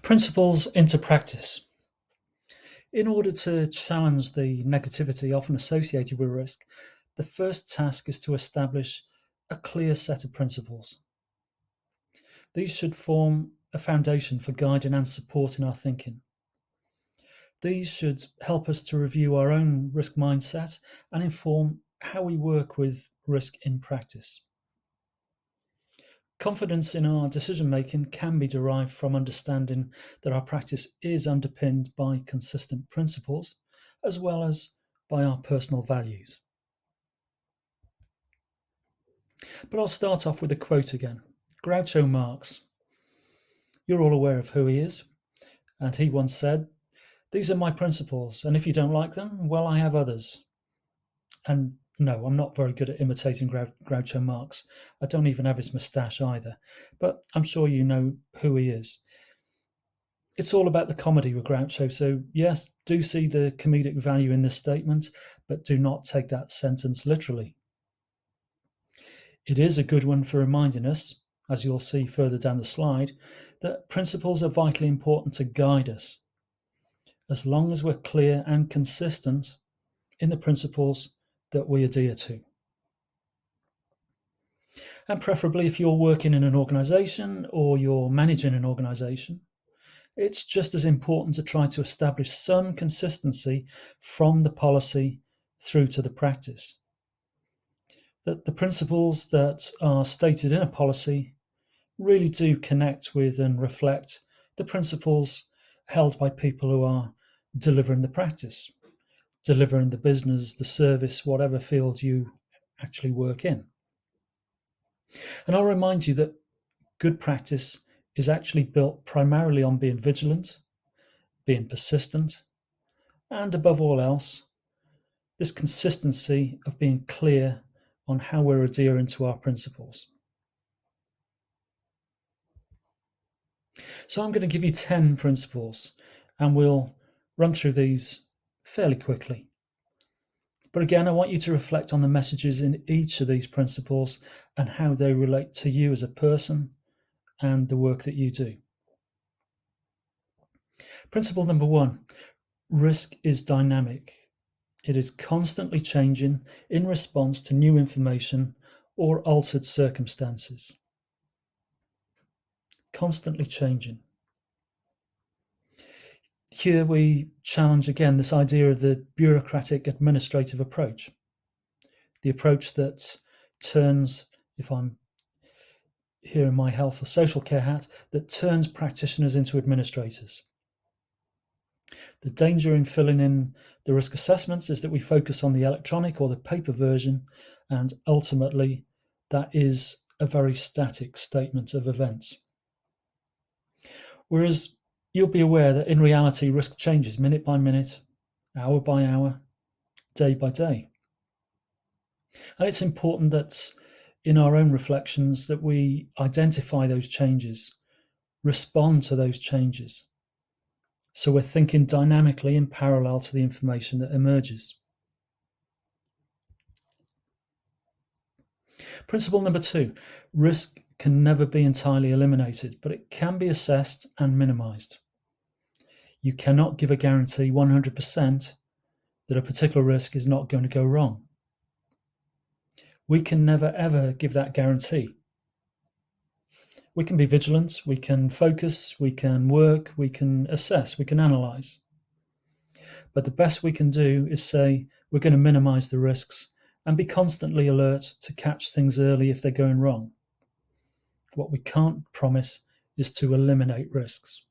Principles into practice. In order to challenge the negativity often associated with risk, the first task is to establish a clear set of principles. These should form a foundation for guiding and supporting our thinking. These should help us to review our own risk mindset and inform how we work with risk in practice. Confidence in our decision making can be derived from understanding that our practice is underpinned by consistent principles as well as by our personal values. But I'll start off with a quote again. Groucho Marx. You're all aware of who he is, and he once said, "These are my principles, and if you don't like them, well, I have others." And no, I'm not very good at imitating Groucho Marx. I don't even have his moustache either, but I'm sure you know who he is. It's all about the comedy with Groucho, so yes, do see the comedic value in this statement, but do not take that sentence literally. It is a good one for reminding us, as you'll see further down the slide, that principles are vitally important to guide us. As long as we're clear and consistent in the principles that we adhere to. And preferably if you're working in an organization or you're managing an organization, it's just as important to try to establish some consistency from the policy through to the practice. That the principles that are stated in a policy really do connect with and reflect the principles held by people who are delivering the practice, delivering the business, the service, whatever field you actually work in. And I'll remind you that good practice is actually built primarily on being vigilant, being persistent, and above all else, this consistency of being clear on how we're adhering to our principles. So I'm going to give you 10 principles, and we'll run through these fairly quickly. But again, I want you to reflect on the messages in each of these principles and how they relate to you as a person and the work that you do. Principle number 1, risk is dynamic. It is constantly changing in response to new information or altered circumstances. Constantly changing. Here we challenge again this idea of the bureaucratic administrative approach. The approach that turns, if I'm here in my health or social care hat, that turns practitioners into administrators. The danger in filling in the risk assessments is that we focus on the electronic or the paper version, and ultimately that is a very static statement of events. Whereas you'll be aware that in reality risk changes minute by minute, hour by hour, day by day. And it's important that in our own reflections that we identify those changes, respond to those changes. So we're thinking dynamically in parallel to the information that emerges. Principle number 2, risk can never be entirely eliminated, but it can be assessed and minimized. You cannot give a guarantee 100% that a particular risk is not going to go wrong. We can never ever give that guarantee. We can be vigilant, we can focus, we can work, we can assess, we can analyze. But the best we can do is say we're going to minimize the risks and be constantly alert to catch things early if they're going wrong. What we can't promise is to eliminate risks.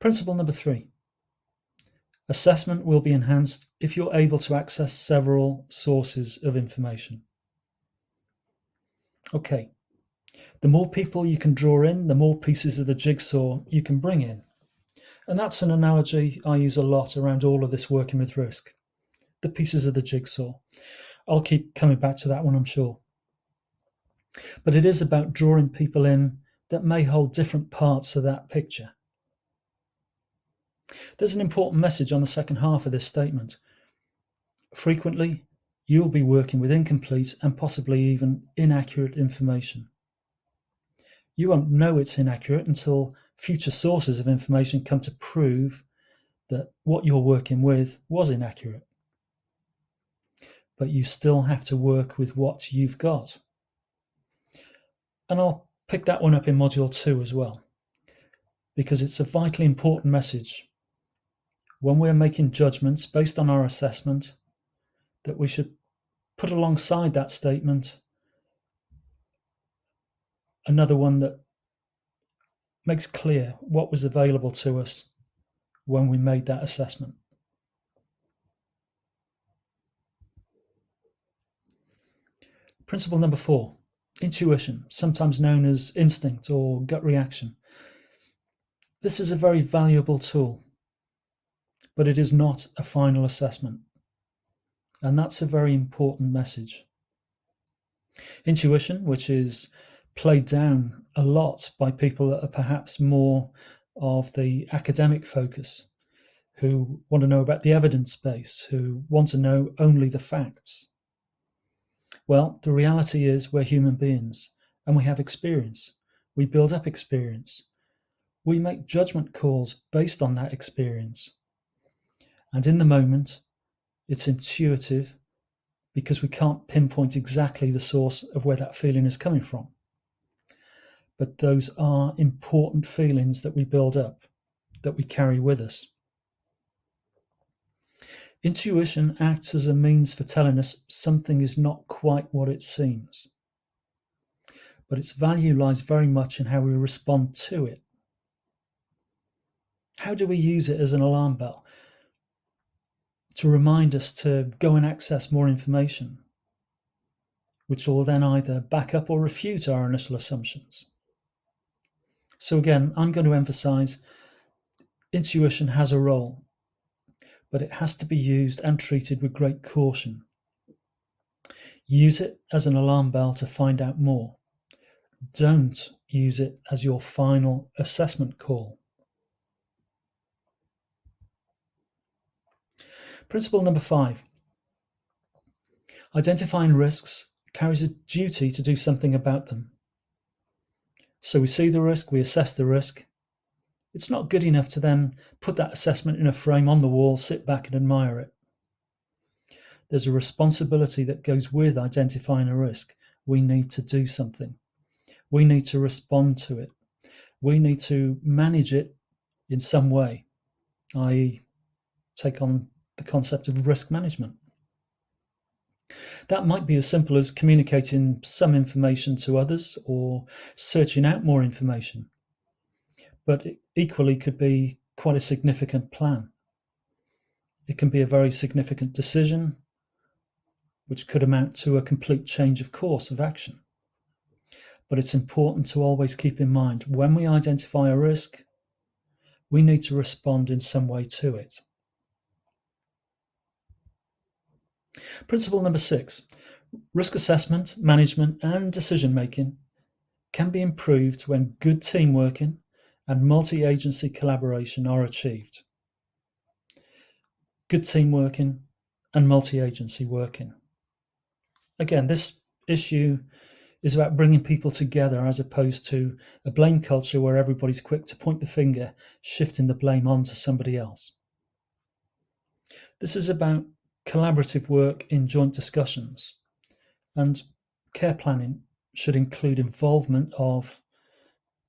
Principle number 3. Assessment will be enhanced if you're able to access several sources of information. Okay, the more people you can draw in, the more pieces of the jigsaw you can bring in. And that's an analogy I use a lot around all of this working with risk. The pieces of the jigsaw. I'll keep coming back to that one, I'm sure. But it is about drawing people in that may hold different parts of that picture. There's an important message on the second half of this statement. Frequently, you'll be working with incomplete and possibly even inaccurate information. You won't know it's inaccurate until future sources of information come to prove that what you're working with was inaccurate. But you still have to work with what you've got. And I'll pick that one up in Module 2 as well, because it's a vitally important message when we're making judgments based on our assessment, that we should put alongside that statement another one that makes clear what was available to us when we made that assessment. Principle number 4, intuition, sometimes known as instinct or gut reaction. This is a very valuable tool, but it is not a final assessment. And that's a very important message. Intuition, which is played down a lot by people that are perhaps more of the academic focus, who want to know about the evidence base, who want to know only the facts. Well, the reality is we're human beings and we have experience. We build up experience. We make judgment calls based on that experience. And in the moment, it's intuitive because we can't pinpoint exactly the source of where that feeling is coming from. But those are important feelings that we build up, that we carry with us. Intuition acts as a means for telling us something is not quite what it seems. But its value lies very much in how we respond to it. How do we use it as an alarm bell to remind us to go and access more information, which will then either back up or refute our initial assumptions? So again, I'm going to emphasize intuition has a role, but it has to be used and treated with great caution. Use it as an alarm bell to find out more. Don't use it as your final assessment call. Principle number 5. Identifying risks carries a duty to do something about them. So we see the risk, we assess the risk. It's not good enough to then put that assessment in a frame on the wall, sit back and admire it. There's a responsibility that goes with identifying a risk. We need to do something. We need to respond to it. We need to manage it in some way, i.e., take on the concept of risk management. That might be as simple as communicating some information to others or searching out more information, but it equally could be quite a significant plan. It can be a very significant decision, which could amount to a complete change of course of action. But it's important to always keep in mind, when we identify a risk, we need to respond in some way to it. Principle number 6, risk assessment, management, and decision-making can be improved when good team working and multi-agency collaboration are achieved. Good team working and multi-agency working. Again, this issue is about bringing people together as opposed to a blame culture where everybody's quick to point the finger, shifting the blame onto somebody else. This is about collaborative work in joint discussions, and care planning should include involvement of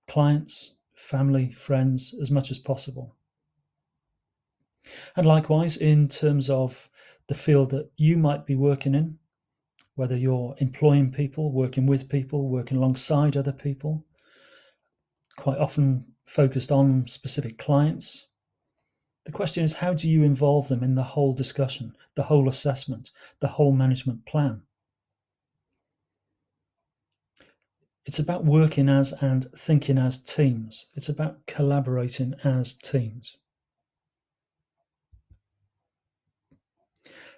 clients, family, friends as much as possible. And likewise, in terms of the field that you might be working in, whether you're employing people, working with people, working alongside other people, quite often focused on specific clients, the question is, how do you involve them in the whole discussion, the whole assessment, the whole management plan? It's about working as and thinking as teams. It's about collaborating as teams.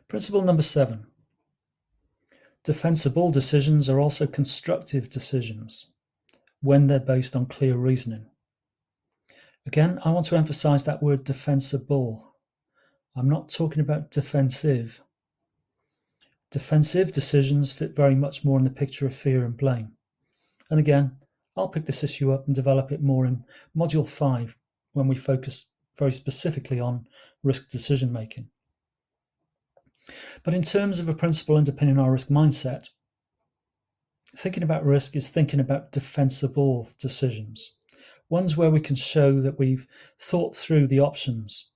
Principle number 7. Defensible decisions are also constructive decisions when they're based on clear reasoning. Again, I want to emphasize that word defensible. I'm not talking about defensive. Defensive decisions fit very much more in the picture of fear and blame. And again, I'll pick this issue up and develop it more in Module 5 when we focus very specifically on risk decision making. But in terms of a principle underpinning our risk mindset, thinking about risk is thinking about defensible decisions, ones where we can show that we've thought through the options,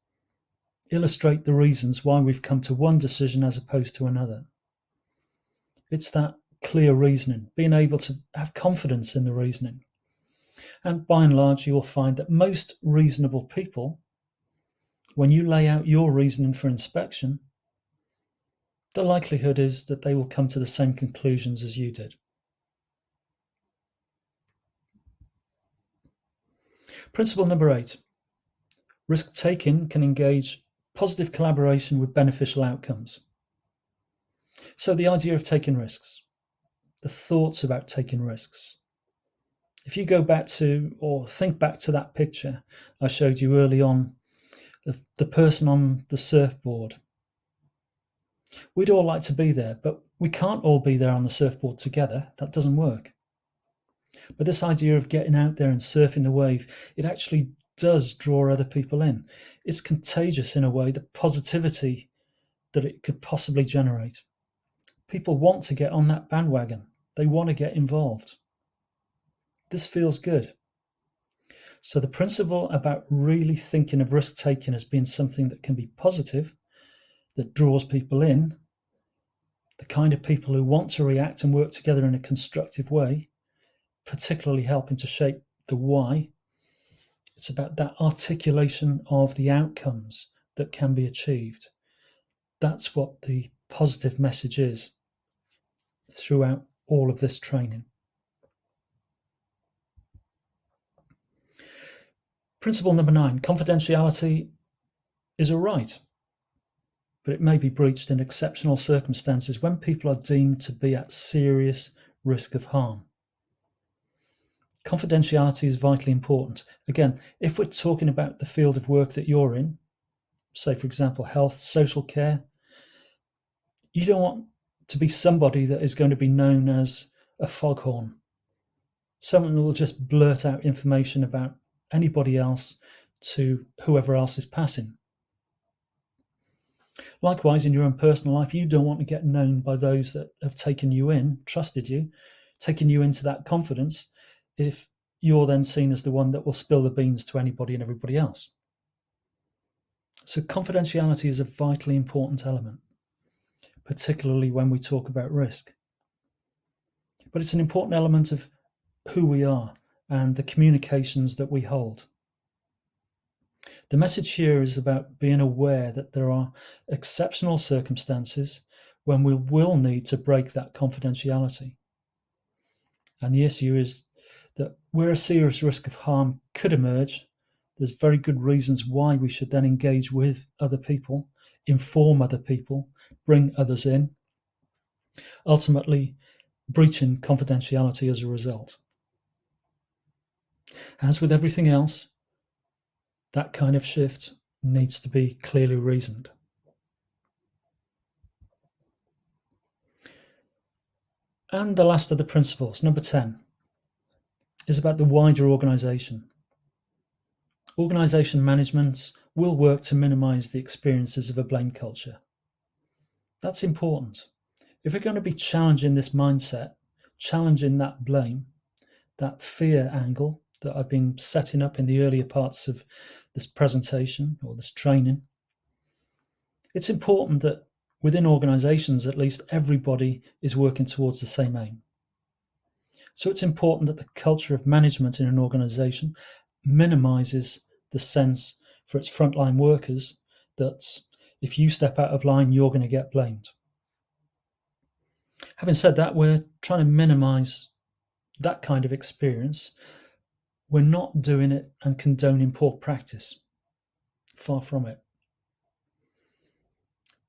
illustrate the reasons why we've come to one decision as opposed to another. It's that clear reasoning, being able to have confidence in the reasoning. And by and large, you'll find that most reasonable people, when you lay out your reasoning for inspection, the likelihood is that they will come to the same conclusions as you did. Principle number 8. Risk-taking can engage positive collaboration with beneficial outcomes. So the idea of taking risks, the thoughts about taking risks. If you go back to, or think back to that picture I showed you early on, the person on the surfboard, we'd all like to be there, but we can't all be there on the surfboard together. That doesn't work. But this idea of getting out there and surfing the wave, it actually does draw other people in. It's contagious in a way, the positivity that it could possibly generate. People want to get on that bandwagon. They want to get involved. This feels good. So the principle about really thinking of risk-taking as being something that can be positive, that draws people in, the kind of people who want to react and work together in a constructive way, particularly helping to shape the why. It's about that articulation of the outcomes that can be achieved. That's what the positive message is throughout all of this training. Principle number 9, confidentiality is a right, but it may be breached in exceptional circumstances when people are deemed to be at serious risk of harm. Confidentiality is vitally important. Again, if we're talking about the field of work that you're in, say for example health, social care, you don't want to be somebody that is going to be known as a foghorn, someone who will just blurt out information about anybody else to whoever else is passing. Likewise, in your own personal life, you don't want to get known by those that have taken you in, trusted you, taken you into that confidence, if you're then seen as the one that will spill the beans to anybody and everybody else. So confidentiality is a vitally important element, particularly when we talk about risk. But it's an important element of who we are and the communications that we hold. The message here is about being aware that there are exceptional circumstances when we will need to break that confidentiality. And the issue is that where a serious risk of harm could emerge, there's very good reasons why we should then engage with other people, inform other people, bring others in, ultimately breaching confidentiality as a result. As with everything else, that kind of shift needs to be clearly reasoned. And the last of the principles, number 10, is about the wider organisation. Organisation management will work to minimise the experiences of a blame culture. That's important. If we're going to be challenging this mindset, challenging that blame, that fear angle that I've been setting up in the earlier parts of this presentation or this training, it's important that within organisations, at least, everybody is working towards the same aim. So it's important that the culture of management in an organisation minimises the sense for its frontline workers that if you step out of line, you're going to get blamed. Having said that, we're trying to minimise that kind of experience. We're not doing it and condoning poor practice. Far from it.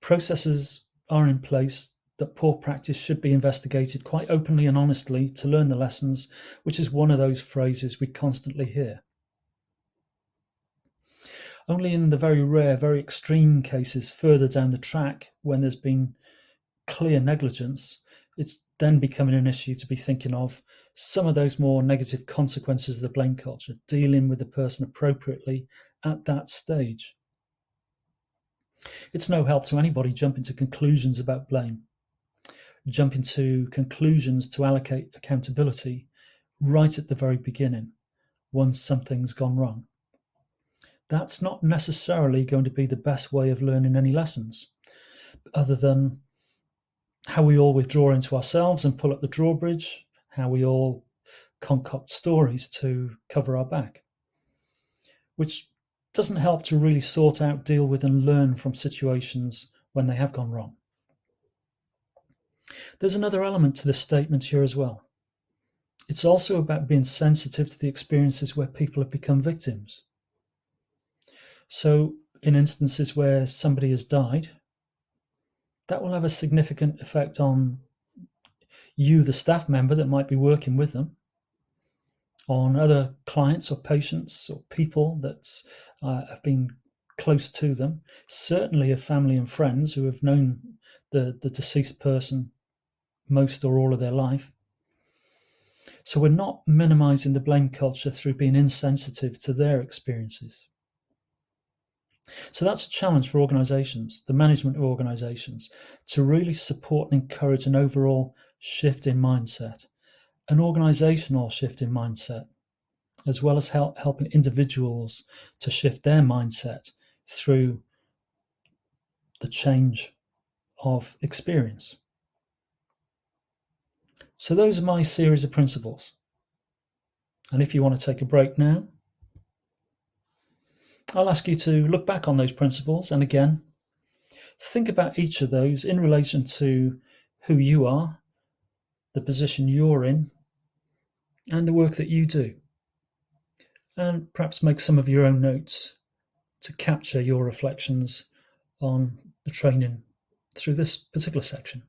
Processes are in place that poor practice should be investigated quite openly and honestly to learn the lessons, which is one of those phrases we constantly hear. Only in the very rare, very extreme cases further down the track, when there's been clear negligence, it's then becoming an issue to be thinking of some of those more negative consequences of the blame culture, dealing with the person appropriately at that stage. It's no help to anybody jumping to conclusions about blame, jumping to conclusions to allocate accountability right at the very beginning once something's gone wrong. That's not necessarily going to be the best way of learning any lessons, other than how we all withdraw into ourselves and pull up the drawbridge, how we all concoct stories to cover our back, which doesn't help to really sort out, deal with, and learn from situations when they have gone wrong. There's another element to this statement here as well. It's also about being sensitive to the experiences where people have become victims. So, in instances where somebody has died, that will have a significant effect on you, the staff member that might be working with them, on other clients or patients or people that have been close to them, certainly of family and friends who have known the deceased person most or all of their life. So we're not minimizing the blame culture through being insensitive to their experiences. So that's a challenge for organizations, the management of organizations, to really support and encourage an overall shift in mindset, an organizational shift in mindset, as well as helping individuals to shift their mindset through the change of experience. So those are my series of principles. And if you want to take a break now, I'll ask you to look back on those principles and again, think about each of those in relation to who you are, the position you're in, and the work that you do. And perhaps make some of your own notes to capture your reflections on the training through this particular section.